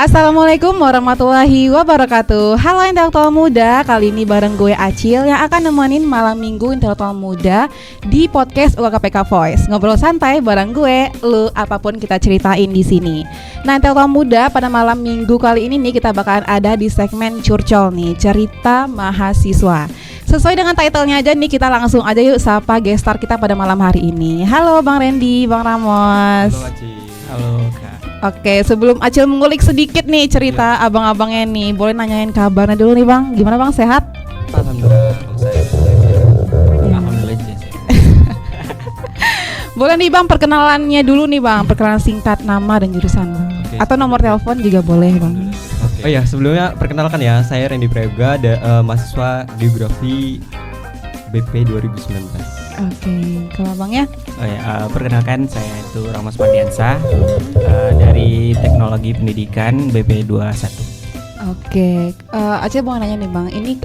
Assalamualaikum warahmatullahi wabarakatuh. Halo intelektual muda, kali ini bareng gue Acil yang akan nemenin malam minggu intelektual muda di podcast UKKPK Voice. Ngobrol santai bareng gue, lu apapun kita ceritain di sini. Nah, intelektual muda pada malam minggu kali ini nih kita bakalan ada di segmen Curcol nih, cerita mahasiswa. Sesuai dengan title-nya aja nih, kita langsung aja yuk sapa guest star kita pada malam hari ini. Halo Bang Randy, Bang Ramos. Halo Acil. Halo Kak. Oke, sebelum Acil mengulik sedikit nih cerita abang-abangnya nih, boleh nanyain kabarnya dulu nih Bang. Gimana Bang, sehat? Alhamdulillah, saya. Alhamdulillah sehat. Boleh nih Bang, perkenalannya dulu nih Bang, perkenalan singkat nama dan jurusan Bang. Oke. Atau nomor telepon juga boleh Bang. Oh ya, sebelumnya perkenalkan ya, saya Randy Prayoga, mahasiswa Geografi BP 2019. Oke, kalau Bang ya? Oh ya, perkenalkan saya itu Ramos Mardiansa dari Teknologi Pendidikan BP 21. Oke, Acil mau nanya nih Bang, ini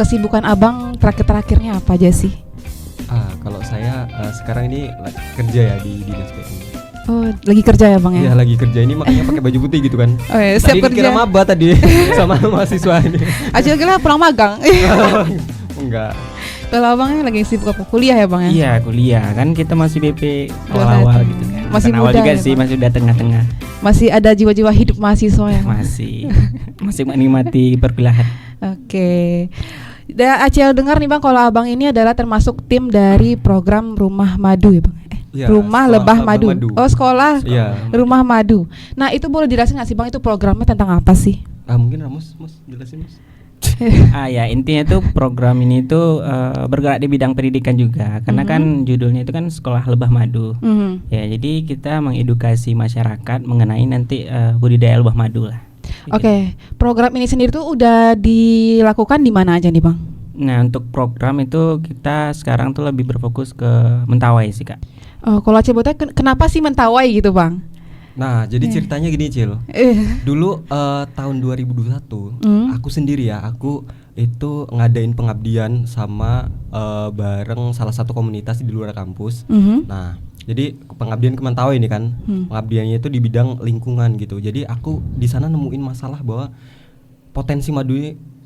kesibukan Abang terakhir-terakhirnya apa aja sih? Kalau saya sekarang ini kerja ya di dinas PU. Oh, lagi kerja ya Bang ya? Iya, lagi kerja ini makanya pakai baju putih gitu kan. Oh ya, siap Tadi kerja. dikira maba tadi sama mahasiswa ini. Acil kira pulang magang. Enggak. Kalau Abangnya lagi sibuk apa? Kuliah ya Bang ya? Iya, kuliah kan kita masih BP awal-awal gitu kan. Masih Bukan awal muda juga ya, sih, Bang? masih udah tengah-tengah. Masih ada jiwa-jiwa hidup mahasiswa ya? Masih menikmati perkuliahan. Oke. Acil dengar nih Bang, kalau Abang ini adalah termasuk tim dari program Rumah Madu ya Bang? Ya, Rumah sekolah Lebah Madu. Oh, sekolah Iya. Rumah Madu. Nah, itu boleh dijelasin nggak sih Bang, itu programnya tentang apa sih? Mungkin Ramos, jelasin Mas. Ya, intinya tuh program ini tuh bergerak di bidang pendidikan juga. Karena kan judulnya itu kan Sekolah Lebah Madu. Ya, jadi kita mengedukasi masyarakat mengenai nanti budidaya lebah madu lah. Oke, program ini sendiri tuh udah dilakukan di mana aja nih Bang? Nah, untuk program itu kita sekarang tuh lebih berfokus ke Mentawai sih Kak. Oh, kalau Acil boleh kenapa sih Mentawai gitu Bang? Nah, jadi ceritanya gini, Cil. Dulu tahun 2021, aku sendiri ya, aku itu ngadain pengabdian sama bareng salah satu komunitas di luar kampus. Nah, jadi pengabdian ke Mentawai ini kan, pengabdiannya itu di bidang lingkungan gitu. Jadi aku di sana nemuin masalah bahwa potensi madu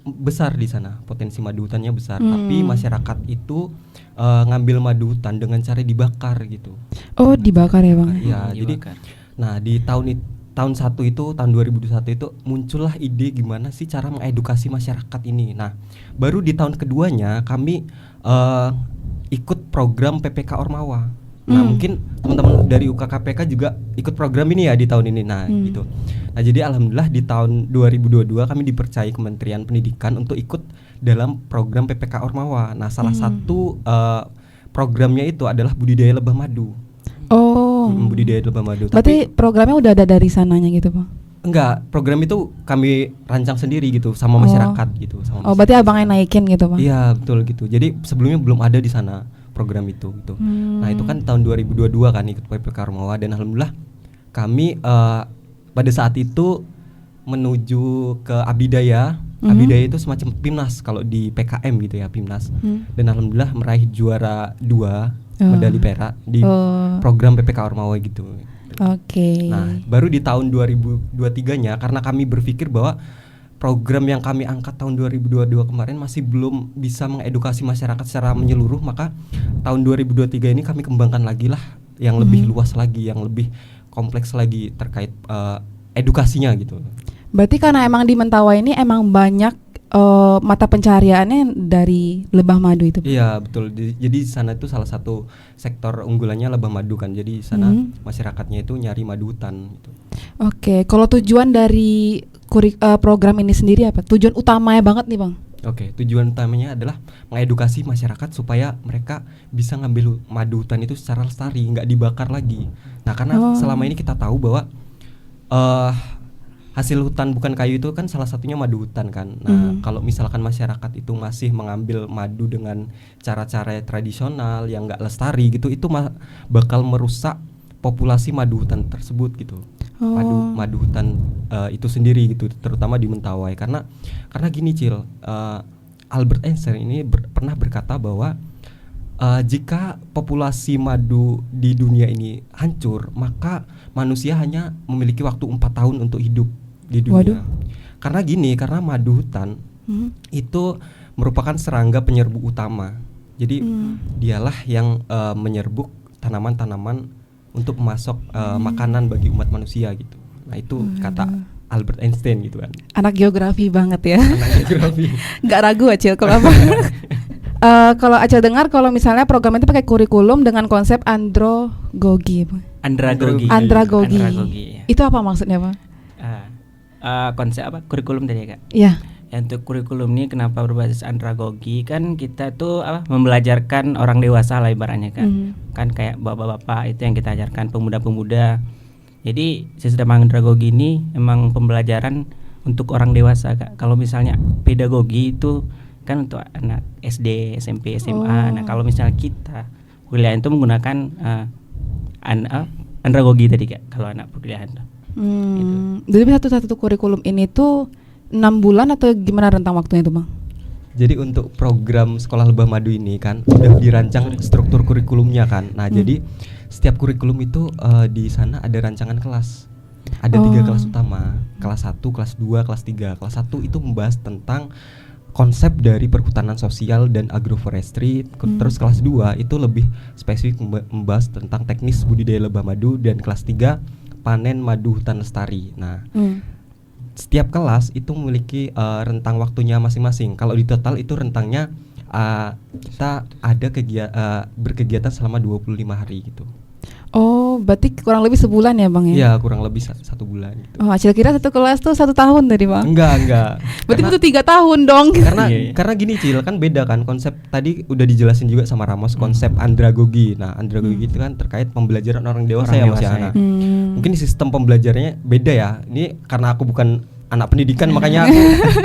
besar di sana, potensi madu hutannya besar, tapi masyarakat itu ngambil madu hutan dengan cara dibakar gitu. Oh, dibakar ya Bang? Iya, jadi nah di tahun 2021 itu muncullah ide gimana sih cara mengedukasi masyarakat ini. Nah, baru di tahun keduanya kami ikut program PPK Ormawa. Nah, mungkin teman-teman dari UKKPK juga ikut program ini ya di tahun ini. Nah, gitu. Nah, jadi alhamdulillah di tahun 2022 kami dipercayai Kementerian Pendidikan untuk ikut dalam program PPK Ormawa. Nah, salah satu programnya itu adalah budidaya lebah madu. Oh, budidaya lebah madu. berarti programnya udah ada dari sananya gitu Bang? Enggak, program itu kami rancang sendiri gitu sama masyarakat gitu. Oh, berarti abangnya naikin gitu Bang? Iya, betul gitu. Jadi sebelumnya belum ada di sana program itu gitu. Nah, itu kan tahun 2022 kan ikut PPK Ormawa dan alhamdulillah kami pada saat itu menuju ke Abidaya. Abidaya itu semacam PIMNAS kalau di PKM gitu ya, PIMNAS. Dan alhamdulillah meraih juara 2 medali perak di program PPK Ormawa gitu. Oke. Nah, baru di tahun 2023-nya karena kami berpikir bahwa program yang kami angkat tahun 2022 kemarin masih belum bisa mengedukasi masyarakat secara menyeluruh, maka tahun 2023 ini kami kembangkan lagi lah yang lebih luas lagi, yang lebih kompleks lagi terkait edukasinya gitu. Berarti karena emang di Mentawai ini emang banyak mata pencahariannya dari lebah madu itu. Iya, betul. Jadi di sana itu salah satu sektor unggulannya lebah madu kan. Jadi di sana masyarakatnya itu nyari madu hutan gitu. Oke, kalau tujuan dari program ini sendiri apa? Tujuan utamanya banget nih Bang? Oke, tujuan utamanya adalah mengedukasi masyarakat supaya mereka bisa ngambil madu hutan itu secara lestari, nggak dibakar lagi. Nah, karena selama ini kita tahu bahwa hasil hutan bukan kayu itu kan salah satunya madu hutan kan. Nah, kalau misalkan masyarakat itu masih mengambil madu dengan cara-cara tradisional yang nggak lestari gitu, itu bakal merusak populasi madu hutan tersebut gitu. Madu hutan itu sendiri gitu, terutama di Mentawai. Karena gini Cil, Albert Einstein ini pernah berkata bahwa jika populasi madu di dunia ini hancur, maka manusia hanya memiliki waktu 4 tahun untuk hidup di dunia. Waduh. Karena gini, karena madu hutan itu merupakan serangga penyerbuk utama. Jadi dialah yang menyerbuk tanaman-tanaman untuk memasok makanan bagi umat manusia gitu. Nah itu kata Albert Einstein gitu kan. Anak geografi banget ya. Anak geografi. Nggak ragu Acil kalau apa. Kalau Acil dengar kalau misalnya program itu pakai kurikulum dengan konsep andragogi. Andragogi. Andragogi. Ya. Itu apa maksudnya, Bang? Konsep apa? Kurikulum tadi ya, Kak? Iya. Ya, untuk kurikulum ini kenapa berbasis andragogi, kan kita tuh membelajarkan orang dewasa lah ibaratnya kan. Kan kayak bapak-bapak itu yang kita ajarkan, pemuda-pemuda. Jadi sistem andragogi ini emang pembelajaran untuk orang dewasa, Kak. Kalau misalnya pedagogi itu kan untuk anak SD, SMP, SMA. Nah, kalau misalnya kita kuliah itu menggunakan andragogi tadi, Kak, kalau anak perkuliahan tuh. Gitu. Jadi satu kurikulum ini tuh 6 bulan atau gimana rentang waktunya itu, Bang? Jadi untuk program Sekolah Lebah Madu ini kan udah dirancang struktur kurikulumnya kan. Nah, jadi setiap kurikulum itu di sana ada rancangan kelas. Ada 3 kelas utama, kelas 1, kelas 2, kelas 3. Kelas 1 itu membahas tentang konsep dari perhutanan sosial dan agroforestry. Terus kelas 2 itu lebih spesifik membahas tentang teknis budidaya lebah madu, dan kelas 3 panen madu hutan lestari. Nah, setiap kelas itu memiliki rentang waktunya masing-masing. Kalau di total itu rentangnya kita ada berkegiatan selama 25 hari gitu. Oh, berarti kurang lebih sebulan ya, Bang ya? Iya, kurang lebih 1 bulan gitu. Oh, Acil kira satu kelas tuh 1 tahun tadi, Bang. Enggak. Berarti itu 3 tahun dong. Karena gini, Cil, kan beda kan konsep tadi udah dijelasin juga sama Ramos, konsep andragogi. Nah, andragogi itu kan terkait pembelajaran orang dewasa ya, Mas Yana. Mungkin sistem pembelajarannya beda ya. Ini karena aku bukan anak pendidikan makanya aku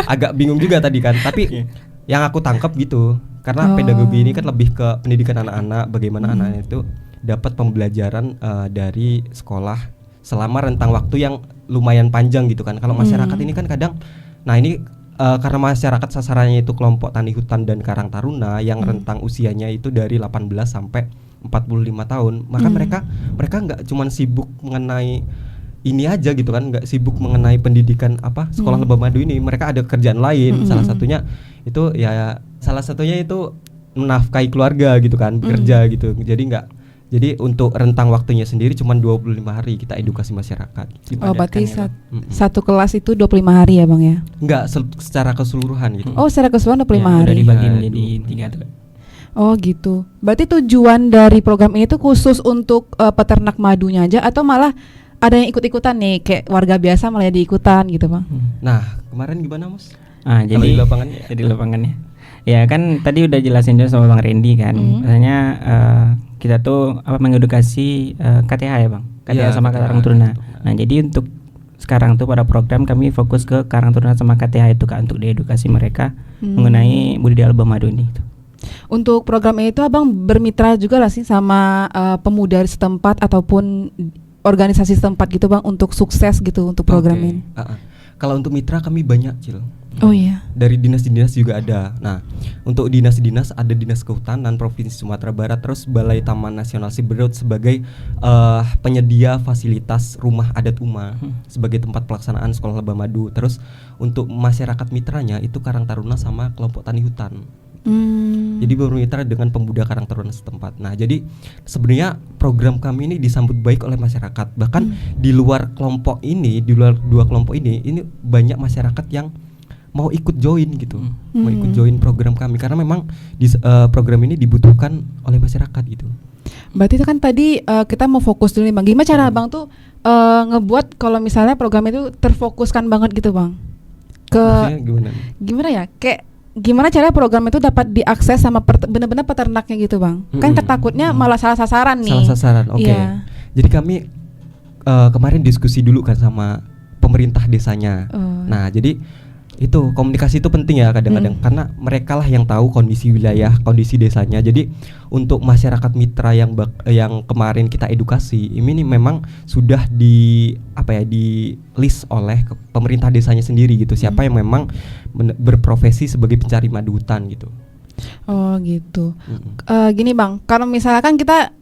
agak bingung juga tadi kan. Tapi yang aku tangkap gitu. Karena pedagogi ini kan lebih ke pendidikan anak-anak, bagaimana anak-anak itu dapat pembelajaran dari sekolah selama rentang waktu yang lumayan panjang gitu kan. Kalau masyarakat ini kan kadang, nah ini karena masyarakat sasarannya itu kelompok tani hutan dan karang taruna yang rentang usianya itu dari 18 sampai 45 tahun, maka mereka nggak cuman sibuk mengenai ini aja gitu kan, nggak sibuk mengenai pendidikan sekolah lebah madu ini, mereka ada kerjaan lain. Salah satunya itu menafkahi keluarga gitu kan, bekerja gitu. Jadi untuk rentang waktunya sendiri cuma 25 hari kita edukasi masyarakat. Oh, berarti satu kelas itu 25 hari ya, Bang ya? Enggak, secara keseluruhan gitu. Oh, secara keseluruhan 25 hari. Udah dibagi menjadi 3 tuh. Oh gitu. Berarti tujuan dari program ini tuh khusus untuk peternak madunya aja, atau malah ada yang ikut-ikutan nih, kayak warga biasa malah diikutan gitu, Bang? Nah, kemarin gimana, Mas? Jadi di lapangannya. Ya kan tadi udah jelasin juga sama Bang Randy kan. Misalnya kita tuh mengedukasi KTH ya, Bang. KTH sama Karang Taruna. Nah, jadi untuk sekarang tuh pada program kami fokus ke Karang Taruna sama KTH itu, Kak, untuk diedukasi mereka mengenai budidaya lebah madu ini gitu. Untuk program ini tuh Abang bermitra juga lah sih sama pemuda setempat ataupun organisasi setempat gitu, Bang, untuk sukses gitu untuk program ini. Kalau untuk mitra kami banyak, Cil. Oh iya. Dari dinas-dinas juga ada. Nah, untuk dinas-dinas ada Dinas Kehutanan Provinsi Sumatera Barat, terus Balai Taman Nasional Siberut sebagai penyedia fasilitas rumah adat Uma sebagai tempat pelaksanaan sekolah lebah madu. Terus untuk masyarakat mitranya itu Karang Taruna sama kelompok tani hutan. Jadi bermitra dengan pemuda Karang Taruna setempat. Nah, jadi sebenarnya program kami ini disambut baik oleh masyarakat. Bahkan di luar kelompok ini, di luar 2 kelompok ini banyak masyarakat yang mau ikut join gitu, mau ikut join program kami karena memang program ini dibutuhkan oleh masyarakat gitu. Berarti itu kan tadi kita mau fokus dulu nih, Bang. Gimana cara Bang tuh ngebuat kalau misalnya program itu terfokuskan banget gitu, Bang? Gimana ya? Kayak gimana cara program itu dapat diakses sama benar-benar peternaknya gitu, Bang? Kan takutnya malah salah sasaran nih. Salah sasaran, oke. Yeah. Jadi kami kemarin diskusi dulu kan sama pemerintah desanya. Nah, jadi itu komunikasi itu penting ya kadang-kadang karena mereka lah yang tahu kondisi wilayah, kondisi desanya. Jadi untuk masyarakat mitra yang kemarin kita edukasi ini memang sudah di list oleh pemerintah desanya sendiri gitu, siapa yang memang berprofesi sebagai pencari madu hutan gitu. Oh gitu. Gini, Bang, kalau misalkan kita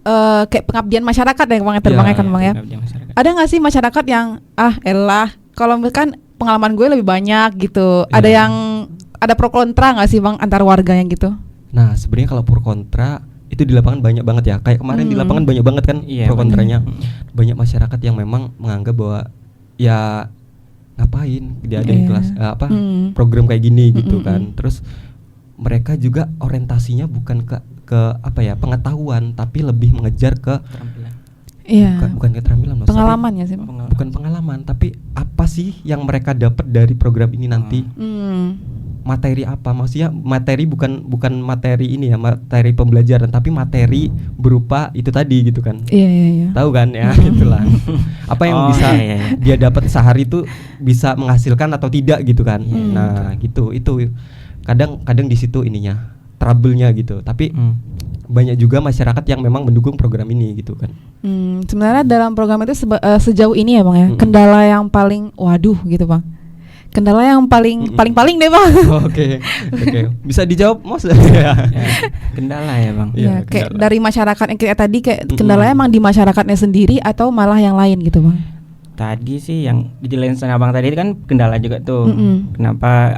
kayak pengabdian masyarakat ya, Bang, terbangnya kan, Bang ya. Ada nggak sih masyarakat yang elah kalau kan pengalaman gue lebih banyak gitu. Ada pro kontra nggak sih Bang antar warganya gitu? Nah, sebenarnya kalau pro kontra itu di lapangan banyak banget ya. Kayak kemarin di lapangan banyak banget kan pro kontranya. Banyak masyarakat yang memang menganggap bahwa ya ngapain dia ada di kelas program kayak gini gitu kan. Terus mereka juga orientasinya bukan ke apa ya, pengetahuan, tapi lebih mengejar ke Keterampilan. bukan keterampilan, Pengalaman ya sih. bukan pengalaman, tapi apa sih yang mereka dapat dari program ini nanti. Materi apa, maksudnya materi bukan materi ini ya, materi pembelajaran, tapi materi berupa itu tadi gitu kan. Iya. Tahu kan ya, itulah apa yang bisa dia dapat sehari itu bisa menghasilkan atau tidak gitu kan. Nah gitu, itu kadang di situ ininya trouble-nya gitu, tapi banyak juga masyarakat yang memang mendukung program ini gitu kan. Sebenarnya dalam program itu sejauh ini ya Bang ya, kendala yang paling waduh gitu Bang, kendala yang paling deh Bang. Oke. Bisa dijawab Mas? Kendala ya Bang. Ya, kayak dari masyarakat yang kayak tadi, kayak kendalanya emang di masyarakatnya sendiri atau malah yang lain gitu Bang? Tadi sih yang dijelasin sama Bang tadi kan kendala juga tuh. Kenapa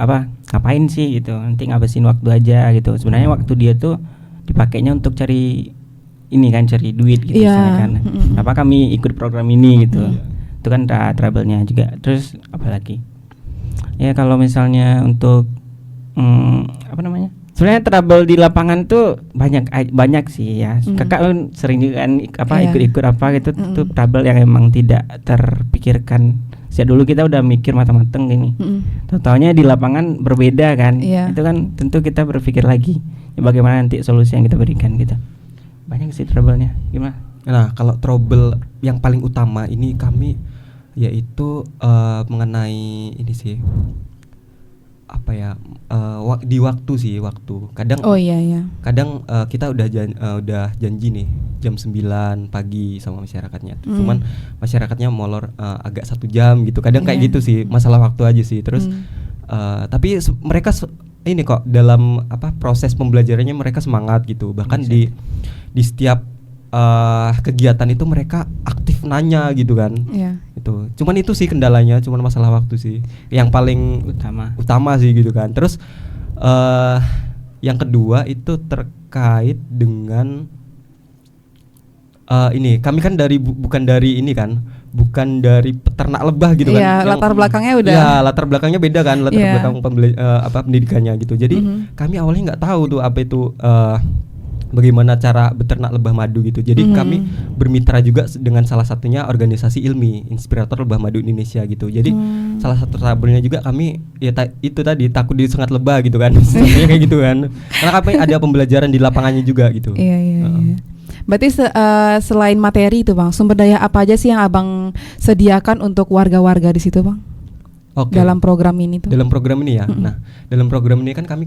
ngapain sih gitu, nanti ngabisin waktu aja gitu. Sebenarnya waktu dia tuh dipakainya untuk cari ini kan, cari duit gitu kan. Kenapa kami ikut program ini gitu. Itu kan trouble-nya juga. Terus apalagi? Ya kalau misalnya untuk sebenarnya trouble di lapangan tuh banyak sih ya. Kakak kan sering juga kan ikut-ikut apa gitu, tuh trouble yang emang tidak terpikirkan. Sejak dulu kita udah mikir matang-matang gini. Tahu-taunya di lapangan berbeda kan. Itu kan tentu kita berpikir lagi bagaimana nanti solusi yang kita berikan gitu. Banyak sih trouble-nya. Gimana? Nah, kalau trouble yang paling utama ini kami yaitu mengenai ini sih, apa ya, di waktu kadang kadang kita udah janji nih jam 9 pagi sama masyarakatnya, cuman masyarakatnya molor agak 1 jam gitu, kadang kayak gitu sih, masalah waktu aja sih. Terus tapi mereka ini kok dalam proses pembelajarannya mereka semangat gitu, bahkan di setiap kegiatan itu mereka aktif nanya gitu kan. Itu cuman itu sih kendalanya, cuman masalah waktu sih yang paling utama sih gitu kan. Terus yang kedua itu terkait dengan ini, kami kan bukan dari peternak lebah gitu kan. Latar belakangnya udah. Ya, latar belakangnya beda kan, belakang pendidikannya gitu. Jadi kami awalnya nggak tahu tuh apa itu bagaimana cara beternak lebah madu gitu. Jadi kami bermitra juga dengan salah satunya organisasi ilmi, Inspirator Lebah Madu Indonesia gitu. Jadi salah satu trouble-nya juga kami ya itu tadi, takut disengat lebah gitu kan. Sebenarnya kayak gitu kan. Karena kami ada pembelajaran di lapangannya juga gitu. Iya. Berarti selain materi itu Bang, sumber daya apa aja sih yang Abang sediakan untuk warga-warga di situ Bang? Dalam program ini tuh. Dalam program ini ya. Nah, dalam program ini kan kami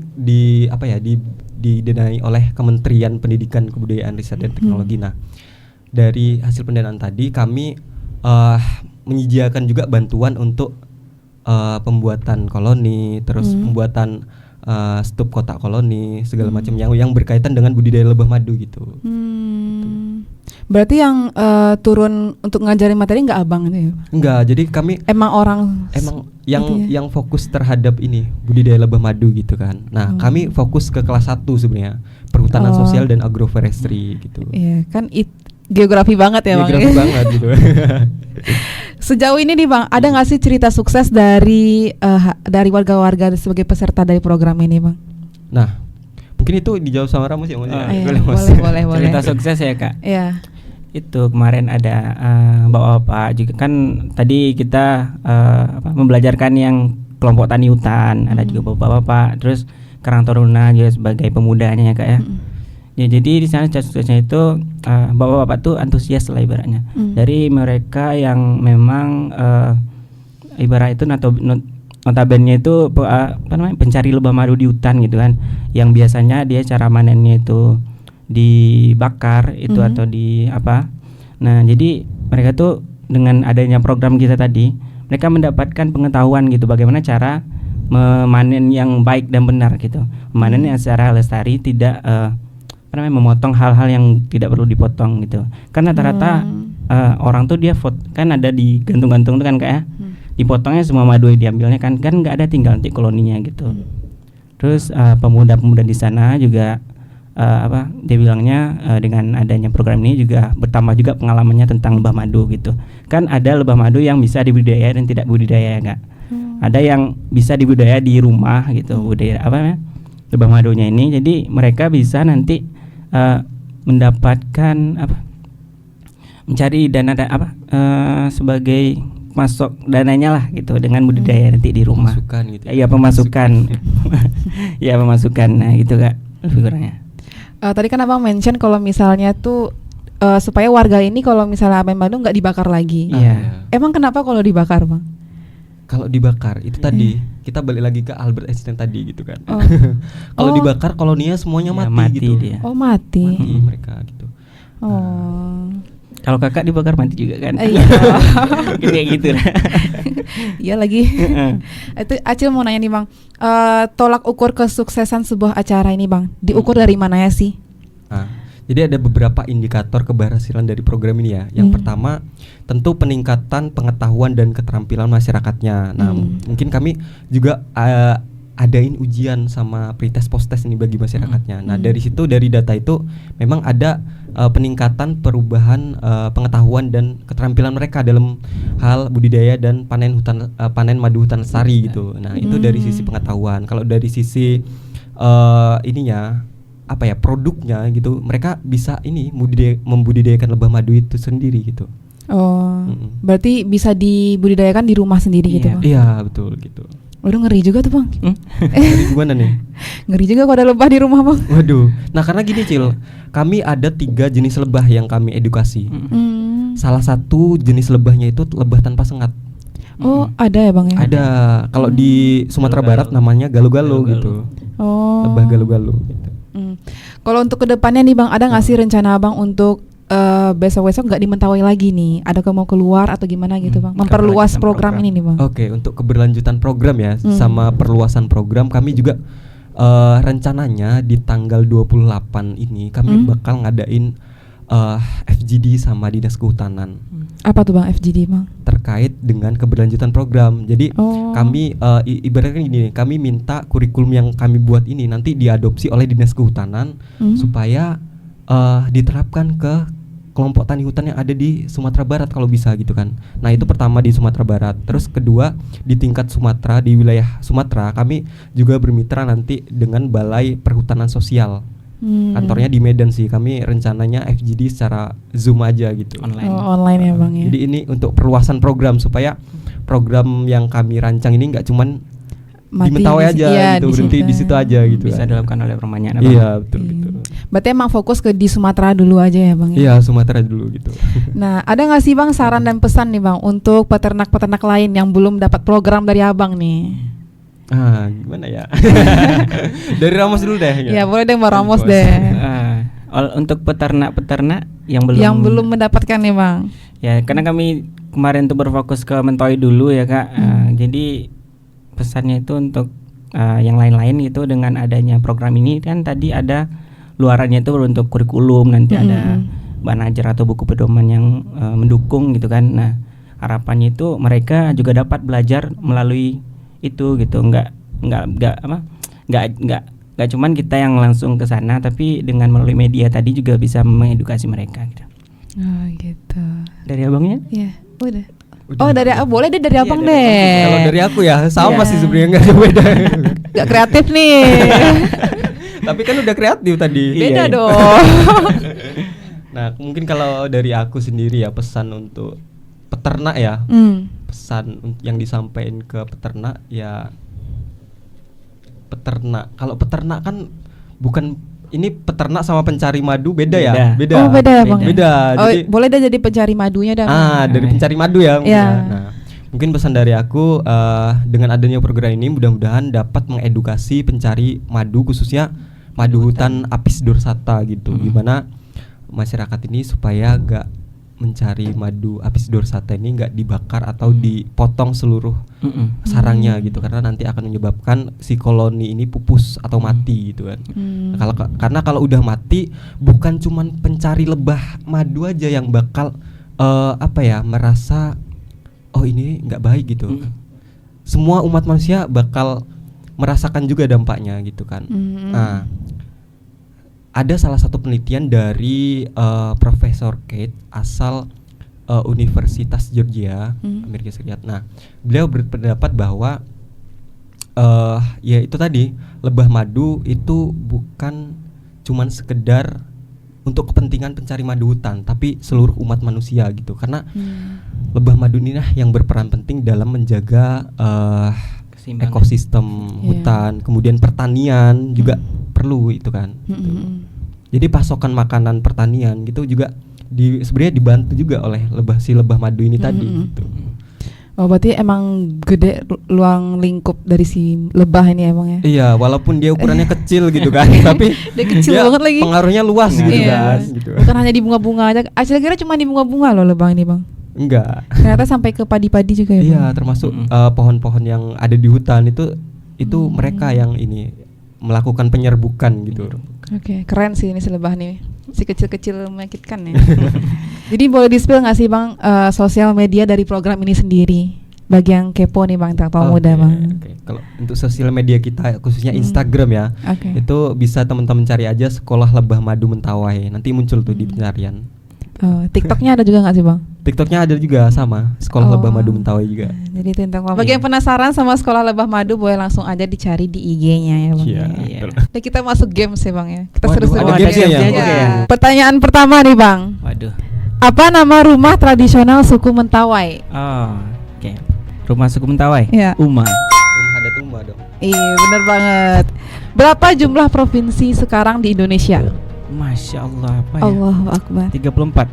didanai oleh Kementerian Pendidikan, Kebudayaan, Riset dan Teknologi. Nah, dari hasil pendanaan tadi kami menyediakan juga bantuan untuk pembuatan koloni, terus pembuatan stup kotak koloni, segala macam yang berkaitan dengan budidaya lebah madu gitu. Berarti yang turun untuk ngajarin materi nggak Abang itu ya? Enggak, jadi kami emang yang fokus terhadap ini budidaya lebah madu gitu kan. Nah, kami fokus ke kelas 1 sebenarnya, perhutanan sosial dan agroforestry gitu. Iya, kan geografi banget ya Bang. Geografi banget gitu. Sejauh ini nih Bang, ada nggak sih cerita sukses dari warga-warga sebagai peserta dari program ini Bang? Nah, mungkin itu dijawab sama Ramos ya, boleh. Cerita sukses ya Kak. Iya. Itu kemarin ada bapak-bapak juga kan, tadi kita membelajarkan yang kelompok tani hutan, ada juga bapak-bapak, terus Karang Taruna juga sebagai pemudanya ya Kak ya. Ya, jadi di sana suksesnya itu bapak-bapak tuh antusias lah ibaratnya. Dari mereka yang memang ibarat itu notabene itu pencari lebah madu di hutan gitu kan, yang biasanya dia cara manennya itu dibakar itu atau di apa. Nah, jadi mereka tuh dengan adanya program kita tadi, mereka mendapatkan pengetahuan gitu bagaimana cara memanen yang baik dan benar gitu. Memanen yang secara lestari, tidak memotong hal-hal yang tidak perlu dipotong gitu. Kan rata-rata orang tuh dia kan ada di gantung-gantung tuh kan kayak. dipotongnya semua madu yang diambilnya kan nggak ada tinggal nanti koloninya gitu. Terus pemuda-pemuda di sana juga dia bilangnya dengan adanya program ini juga bertambah juga pengalamannya tentang lebah madu gitu. Kan ada lebah madu yang bisa dibudidaya dan tidak budidaya enggak. Ada yang bisa dibudidaya di rumah gitu, budidaya lebah madunya ini. Jadi mereka bisa nanti mendapatkan mencari dana sebagai masuk dananya lah gitu dengan budidaya nanti di rumah. Pemasukan gitu. Iya, pemasukan. Iya, pemasukan. Nah, gitu Kak figurnya. Tadi kan Abang mention kalau misalnya tuh supaya warga ini kalau misalnya ambil madu nggak dibakar lagi. Iya. Emang kenapa kalau dibakar, Bang? Kalau dibakar itu tadi kita balik lagi ke Albert Einstein tadi gitu kan. Oh. Kalau dibakar koloninya semuanya Ya, mati gitu. dia. Oh, mati. Mati mereka gitu. Oh. Kalau Kakak dibakar mati juga kan? Iya. Kayak gitu. Iya lagi. Itu Acil mau nanya nih Bang, tolak ukur kesuksesan sebuah acara ini Bang, diukur dari mana ya sih? Jadi ada beberapa indikator keberhasilan dari program ini ya. Yang pertama tentu peningkatan pengetahuan dan keterampilan masyarakatnya. Nah mungkin kami juga adain ujian sama pretest posttest ini bagi masyarakatnya. Nah dari situ, dari data itu memang ada peningkatan perubahan pengetahuan dan keterampilan mereka dalam hal budidaya dan panen madu hutan lestari gitu. Nah itu dari sisi pengetahuan. Kalau dari sisi produknya gitu, mereka bisa membudidayakan lebah madu itu sendiri gitu. Oh, berarti bisa dibudidayakan di rumah sendiri gitu Bang? Iya betul gitu. Waduh, ngeri juga tuh Bang. Ngeri gimana nih? Ngeri juga kalau ada lebah di rumah Bang. Waduh. Nah karena gini Cil, kami ada 3 jenis lebah yang kami edukasi. Salah satu jenis lebahnya itu lebah tanpa sengat. Oh ada ya Bang ya? Ada. Kalau di Sumatera Barat namanya galuh-galuh gitu. Oh. Lebah galuh-galuh gitu. Kalau untuk kedepannya nih Bang, ada nggak sih rencana Abang untuk besok-besok nggak di Mentawai lagi nih? Ada mau keluar atau gimana gitu Bang? Memperluas program ini nih Bang. Oke, untuk keberlanjutan program ya, sama perluasan program kami juga rencananya di tanggal 28 ini kami bakal ngadain FGD sama Dinas Kehutanan. Apa tuh Bang FGD Bang? Terkait dengan keberlanjutan program. Jadi kami ibaratnya gini, kami minta kurikulum yang kami buat ini nanti diadopsi oleh Dinas Kehutanan supaya diterapkan ke kelompok tani hutan yang ada di Sumatera Barat kalau bisa gitu kan. Nah itu pertama di Sumatera Barat. Terus kedua di tingkat Sumatera, di wilayah Sumatera kami juga bermitra nanti dengan Balai Perhutanan Sosial. Kantornya di Medan sih. Kami rencananya FGD secara Zoom aja gitu. Online ya Bang ya. Jadi ini untuk perluasan program supaya program yang kami rancang ini nggak cuman di Mentawai aja gitu, berhenti di situ aja gitu. Bisa dilakukan oleh permainan. Iya betul gitu. Berarti emang fokus ke di Sumatera dulu aja ya Bang ya? Iya Sumatera dulu gitu. Nah ada nggak sih Bang saran dan pesan nih Bang untuk peternak-peternak lain yang belum dapat program dari Abang nih? Gimana ya? Dari Ramos dulu deh. Ya boleh deh Mbak Ramos deh. Untuk peternak-peternak yang belum mendapatkan nih Bang. Ya karena kami kemarin tuh berfokus ke Mentawai dulu ya Kak. Jadi pesannya itu untuk yang lain-lain gitu, dengan adanya program ini kan tadi ada luarannya itu untuk kurikulum, nanti ada bahan ajar atau buku pedoman yang mendukung gitu kan. Nah harapannya itu mereka juga dapat belajar melalui itu gitu, nggak cuman kita yang langsung ke sana, tapi dengan melalui media tadi juga bisa mengedukasi mereka gitu. Oh gitu. Dari abangnya? Iya, udah. Boleh deh dari abang deh. Kalau dari aku ya sama sih sebenarnya, nggak ada beda. Nggak kreatif nih. Tapi kan udah kreatif tadi. Beda dong. Nah mungkin kalau dari aku sendiri ya, pesan untuk peternak ya, pesan yang disampaikan ke peternak ya, kalau peternak kan bukan, ini peternak sama pencari madu beda ya? Beda. Oh beda ya Bang? Beda. Jadi, boleh deh jadi pencari madunya dah. Dari pencari madu ya. Nah mungkin pesan dari aku, dengan adanya program ini mudah-mudahan dapat mengedukasi pencari madu, khususnya madu hutan Apis dorsata gitu. Gimana masyarakat ini supaya gak mencari madu Apis dorsata ini nggak dibakar atau dipotong seluruh sarangnya gitu, karena nanti akan menyebabkan si koloni ini pupus atau mati gitu kan. Karena kalau udah mati, bukan cuman pencari lebah madu aja yang bakal merasa oh ini nggak baik gitu. Semua umat manusia bakal merasakan juga dampaknya gitu kan. Nah, ada salah satu penelitian dari Profesor Kate asal Universitas Georgia, Amerika Serikat. Nah, beliau berpendapat bahwa ya itu tadi, lebah madu itu bukan cuman sekedar untuk kepentingan pencari madu hutan, tapi seluruh umat manusia gitu. Karena lebah madu ini yang berperan penting dalam menjaga ekosistem hutan, kemudian pertanian juga perlu itu kan. Gitu. Jadi pasokan makanan pertanian gitu juga sebenarnya dibantu juga oleh lebah madu ini tadi gitu. Oh, berarti emang gede ruang lingkup dari si lebah ini emang ya? Iya, walaupun dia ukurannya kecil gitu kan, tapi dia kecil banget lagi. Pengaruhnya luas gitu kan. Gitu. Bukan hanya di bunga-bunga aja. Asli kira cuma di bunga-bunga loh lebah ini, Bang. Enggak. Ternyata sampai ke padi-padi juga ya, Bang? Iya, termasuk pohon-pohon yang ada di hutan itu mereka yang ini melakukan penyerbukan gitu. Oke, keren sih ini si lebah nih. Si kecil-kecil menyakitkan ya. Jadi boleh di-spill nggak sih, Bang, sosial media dari program ini sendiri? Bagi yang kepo nih, Bang, intelektual muda, Bang. Kalau untuk sosial media kita khususnya Instagram ya, itu bisa teman-teman cari aja Sekolah Lebah Madu Mentawai. Nanti muncul tuh di pencarian. TikToknya ada juga nggak sih, Bang? TikToknya ada juga sama Sekolah Lebah Madu Mentawai juga. Jadi tentang bagi yang penasaran sama Sekolah Lebah Madu boleh langsung aja dicari di IG-nya ya, Bang. Iya. Dan kita masuk games ya, Bang ya. Kita Waduh, seru-seru. ada gamesnya ya? Pertanyaan pertama nih, Bang. Waduh. Apa nama rumah tradisional suku Mentawai? Oke. Rumah suku Mentawai? Iya. Uma. Rumah adat Uma dong. Iya, bener banget. Berapa jumlah provinsi sekarang di Indonesia? Masya Allah, apa ya? Allahu Akbar. 34.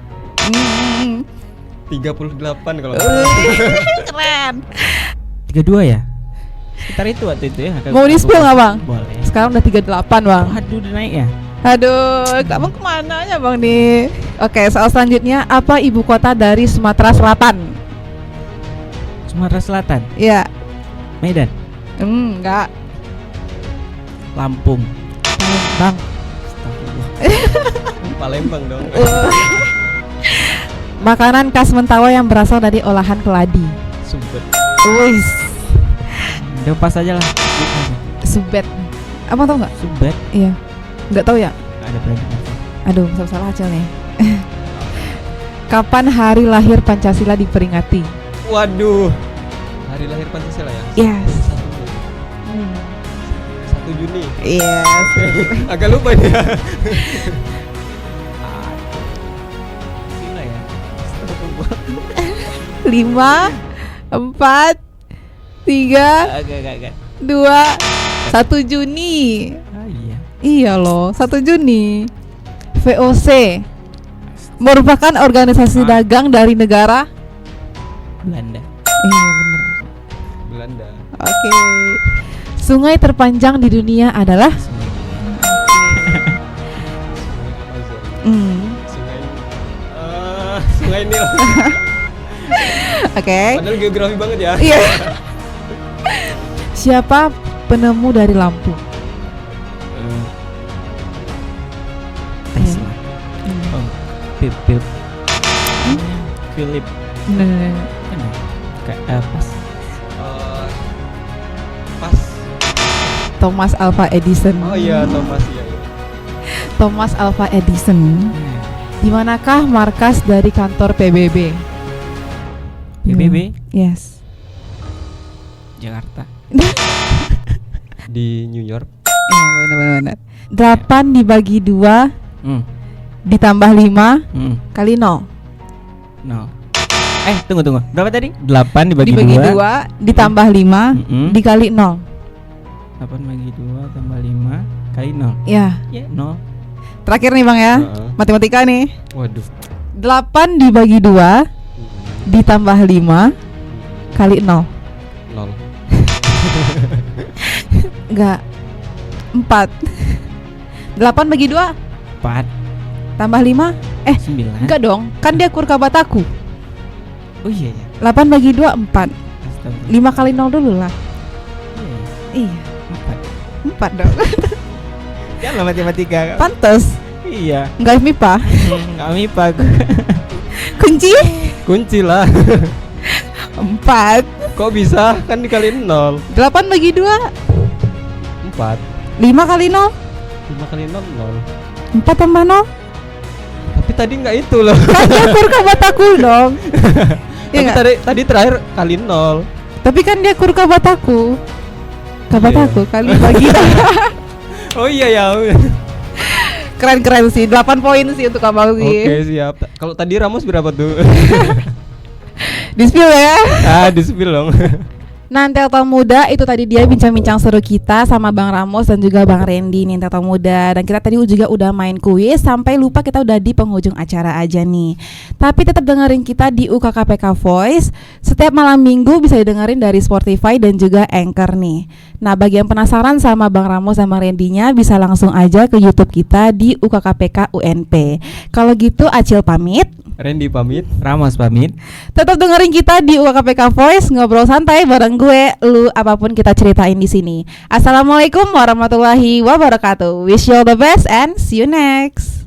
38 kalau Keren. 32 ya? Sekitar itu waktu itu ya. Mau di-spill nggak, Bang? Boleh. Sekarang udah 38, Bang. Waduh, udah naik ya? Aduh, kamu kemana aja, Bang nih? Oke, soal selanjutnya, apa ibu kota dari Sumatera Selatan? Sumatera Selatan. Iya. Medan. Enggak. Lampung. Bang. Palembang dong. Makanan khas Mentawai yang berasal dari olahan keladi. Subet. Wis. Udah pas aja lah. Subet. Apa tau nggak? Subet. Iya. Nggak tahu ya? Ada berarti. Aduh, salah aja nih. Kapan hari lahir Pancasila diperingati? Waduh. Hari lahir Pancasila ya? Yes. 1 Juni. Yes. Agak lupa nih. Sila ya. 5 4 3 Agak. 2 1 Juni. Iya. Iya loh, 1 Juni. VOC merupakan organisasi dagang dari negara Belanda. Iya benar. Belanda. Oke. Sungai terpanjang di dunia adalah Sungai Nil. Oke. Padahal geografi banget ya. Iya. Siapa penemu dari lampu? Tesla. Oh, Philip. Pas. Pas. Thomas Alva Edison. Oh iya, Thomas ya. Thomas Alva Edison. Di manakah markas dari kantor PBB? PBB? Yes. Jakarta. Di New York. Iya benar. 8 dibagi 2 ditambah 5 kali 0. Tunggu. Berapa tadi? 8 dibagi 2 ditambah 5 dikali 0. 8 bagi 2 tambah 5 kali 0. Ya. 0. Terakhir nih Bang ya. Matematika nih. Waduh. 8 dibagi 2 ditambah 5 kali 0. 0. Enggak. 4. 8 bagi 2 4 tambah 5 9. enggak dong. Kan dia kurkabat aku. Oh iya ya. 8 bagi 2 4. Astaga. 5 kali 0 dulu lah. Iya. 4 dong. Jangan matematika. Pantes. Iya. Enggak MIPA. Enggak MIPA. Kunci? Kunci lah. 4. Kok bisa? Kan dikaliin 0. 8 bagi 2 4. 5 kali 0 5 kali 0 0. 4 tambah 0. Tapi tadi nggak itu loh. Kan dia kur kabataku dong. Tapi tadi terakhir kali 0. Tapi kan dia kur kabataku. Kabataku kali bagi. Oh iya ya. Keren sih, 8 poin sih untuk Abang Ugi. Oke, siap. Kalau tadi Ramos berapa tuh? Di-spill ya. Di-spill dong. Nah, Intelektual Muda itu tadi dia bincang-bincang seru kita sama Bang Ramos dan juga Bang Randy nih Intelektual Muda. Dan kita tadi juga udah main kuis sampai lupa kita udah di penghujung acara aja nih. Tapi tetap dengerin kita di UKKPK Voice. Setiap malam minggu bisa didengerin dari Spotify dan juga Anchor nih. Nah, bagi yang penasaran sama Bang Ramos sama Bang Randy-nya bisa langsung aja ke YouTube kita di UKKPK UNP. Kalau gitu Acil pamit, Randy pamit, Ramos pamit. tetap dengerin kita di UKKPK Voice, ngobrol santai bareng gue, lu, apapun kita ceritain di sini. Assalamualaikum warahmatullahi wabarakatuh. Wish you all the best and see you next.